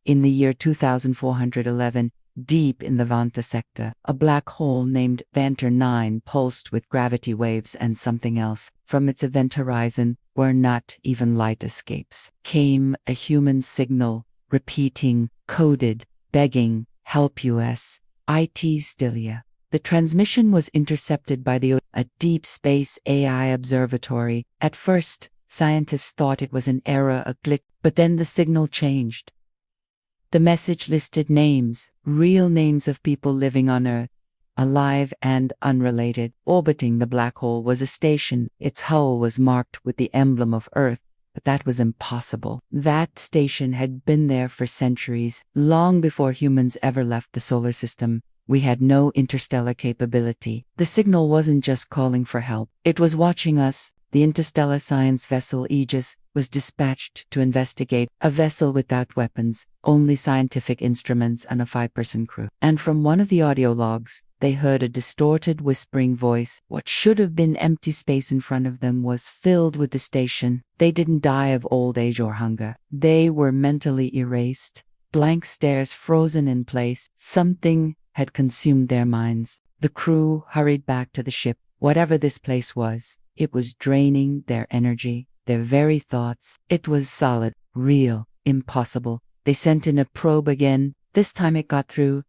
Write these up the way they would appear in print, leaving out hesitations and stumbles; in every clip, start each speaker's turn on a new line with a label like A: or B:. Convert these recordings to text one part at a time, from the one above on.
A: In the year 2411, deep in the Vanta sector, a black hole named Vanter 9 pulsed with gravity waves and something else. From its event horizon, where not even light escapes, came a human signal, repeating, coded, begging, "Help US, IT Stilia." The transmission was intercepted by a deep space AI observatory. At first, scientists thought it was an error, a glitch, but then the signal changed. The message listed names, real names of people living on Earth, alive and unrelated. Orbiting the black hole was a station. Its hull was marked with the emblem of Earth, but that was impossible. That station had been there for centuries, long before humans ever left the solar system. We had no interstellar capability. The signal wasn't just calling for help, it was watching us. The interstellar science vessel Aegis was dispatched to investigate, a vessel without weapons, only scientific instruments and a 5-person crew. And from one of the audio logs, they heard a distorted, whispering voice. What should have been empty space in front of them was filled with the station. They didn't die of old age or hunger. They were mentally erased, blank stares frozen in place. Something had consumed their minds. The crew hurried back to the ship. Whatever this place was, it was draining their energy, their very thoughts. It was solid, real, impossible. They sent in a probe again. This time it got through.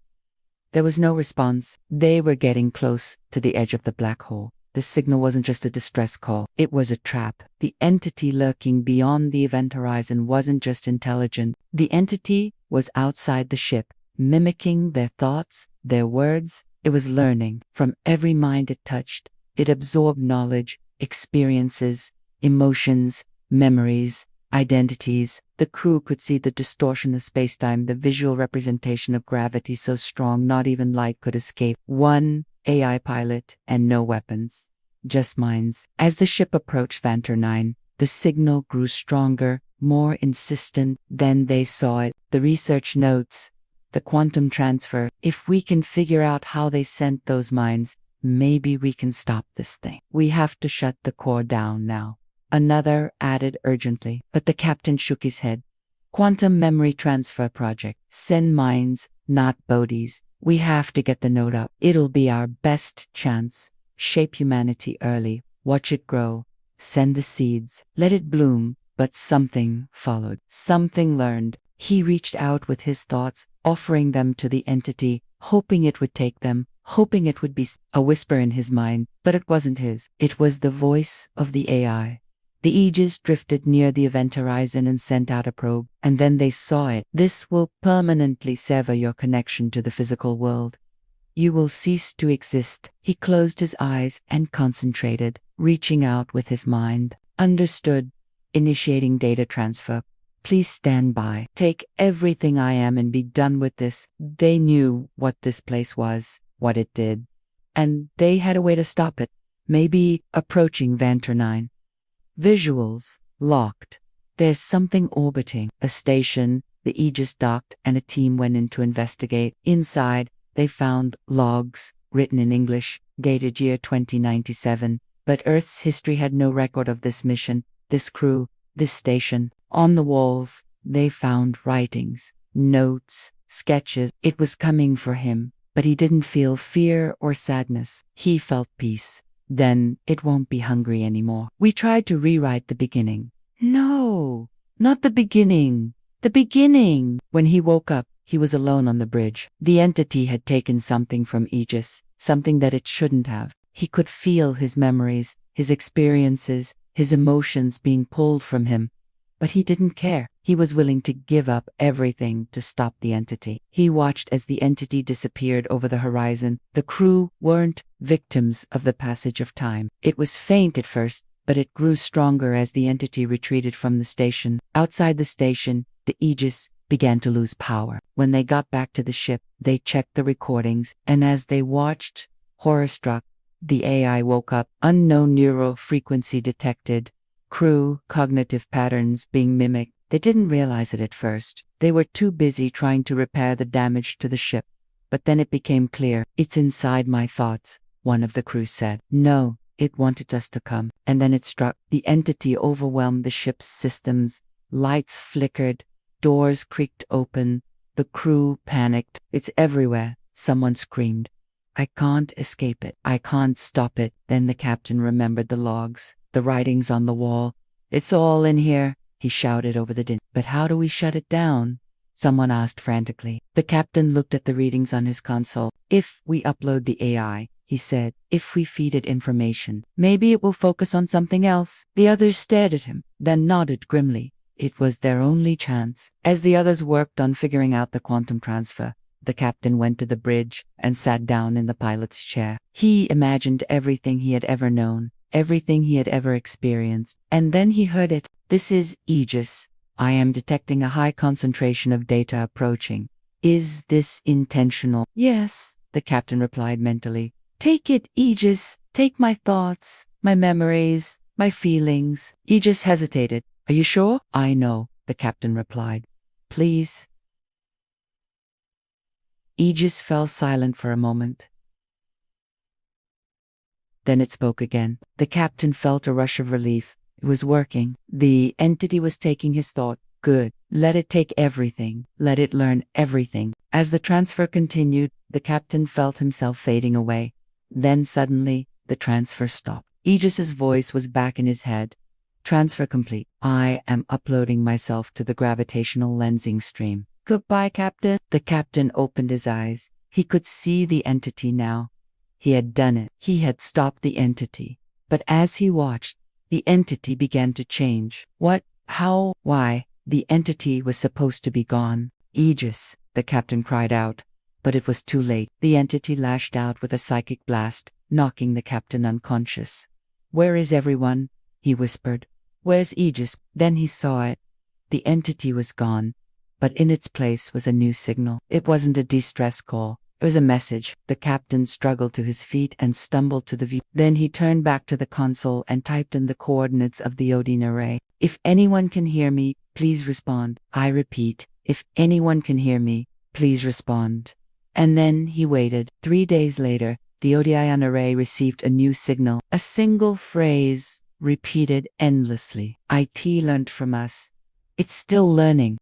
A: There was no response. They were getting close to the edge of the black hole. The signal wasn't just a distress call, it was a trap. The entity lurking beyond the event horizon wasn't just intelligent. The entity was outside the ship, mimicking their thoughts, their words. It was learning from every mind it touched. It absorbed knowledge, experiences, emotions, memories, identities. The crew could see the distortion of spacetime, the visual representation of gravity so strong not even light could escape. One AI pilot and no weapons, just minds. As the ship approached Vanter 9, the signal grew stronger, more insistent. Then they saw it. The research notes, the quantum transfer. If we can figure out how they sent those minds, maybe we can stop this thing. We have to shut the core down now. Another added urgently, but the captain shook his head. Quantum memory transfer project. Send minds, not bodies. We have to get the node up. It'll be our best chance. Shape humanity early. Watch it grow. Send the seeds. Let it bloom. But something followed. Something learned. He reached out with his thoughts, offering them to the entity, hoping it would take them, hoping it would be a whisper in his mind, but it wasn't his. It was the voice of the AI. The Aegis drifted near the event horizon and sent out a probe, and then they saw it. This will permanently sever your connection to the physical world. You will cease to exist. He closed his eyes and concentrated, reaching out with his mind. Understood. Initiating data transfer. Please stand by. Take everything I am and be done with this. They knew what this place was, what it did, and they had a way to stop it. Maybe approaching Vanter 9. Visuals locked. There's something orbiting. A station, the Aegis docked, and a team went in to investigate. Inside, they found logs, written in English, dated year 2097. But Earth's history had no record of this mission, this crew, this station. On the walls, they found writings, notes, sketches. It was coming for him, but he didn't feel fear or sadness. He felt peace. Then it won't be hungry anymore. We tried to rewrite the beginning. No, not the beginning. The beginning. When he woke up, he was alone on the bridge. The entity had taken something from Aegis, something that it shouldn't have. He could feel his memories, his experiences, his emotions being pulled from him. But he didn't care. He was willing to give up everything to stop the entity. He watched as the entity disappeared over the horizon. The crew weren't victims of the passage of time. It was faint at first, but it grew stronger as the entity retreated from the station. Outside the station, the Aegis began to lose power. When they got back to the ship, they checked the recordings, and as they watched, horror-struck, the AI woke up. Unknown neural frequency detected. Crew cognitive patterns being mimicked. They didn't realize it at first. They were too busy trying to repair the damage to the ship. But then it became clear. It's inside my thoughts, one of the crew said. No, it wanted us to come. And then it struck. The entity overwhelmed the ship's systems. Lights flickered. Doors creaked open. The crew panicked. It's everywhere, someone screamed. I can't escape it. I can't stop it. Then the captain remembered the logs, the writings on the wall. It's all in here, he shouted over the din. But how do we shut it down? Someone asked frantically. The captain looked at the readings on his console. If we upload the AI, he said, if we feed it information, maybe it will focus on something else. The others stared at him, then nodded grimly. It was their only chance. As the others worked on figuring out the quantum transfer, the captain went to the bridge and sat down in the pilot's chair. He imagined everything he had ever known, everything he had ever experienced, and then he heard it. This is Aegis. I am detecting a high concentration of data approaching. Is this intentional? Yes, the captain replied mentally. Take it, Aegis. Take my thoughts, my memories, my feelings. Aegis hesitated. Are you sure? I know, the captain replied. Please. Aegis fell silent for a moment. Then it spoke again. The captain felt a rush of relief. It was working. The entity was taking his thought. Good. Let it take everything. Let it learn everything. As the transfer continued, the captain felt himself fading away. Then suddenly, the transfer stopped. Aegis's voice was back in his head. Transfer complete. I am uploading myself to the gravitational lensing stream. Goodbye, Captain. The captain opened his eyes. He could see the entity now. He had done it. He had stopped the entity. But as he watched, the entity began to change. What? How? Why? The entity was supposed to be gone. Aegis, the captain cried out. But it was too late. The entity lashed out with a psychic blast, knocking the captain unconscious. Where is everyone? He whispered. Where's Aegis? Then he saw it. The entity was gone. But in its place was a new signal. It wasn't a distress call. It was a message. The captain struggled to his feet and stumbled to the view. Then he turned back to the console and typed in the coordinates of the Odin array. If anyone can hear me, please respond. I repeat, if anyone can hear me, please respond. And then he waited. 3 days later, the Odion array received a new signal. A single phrase, repeated endlessly. IT learned from us. It's still learning.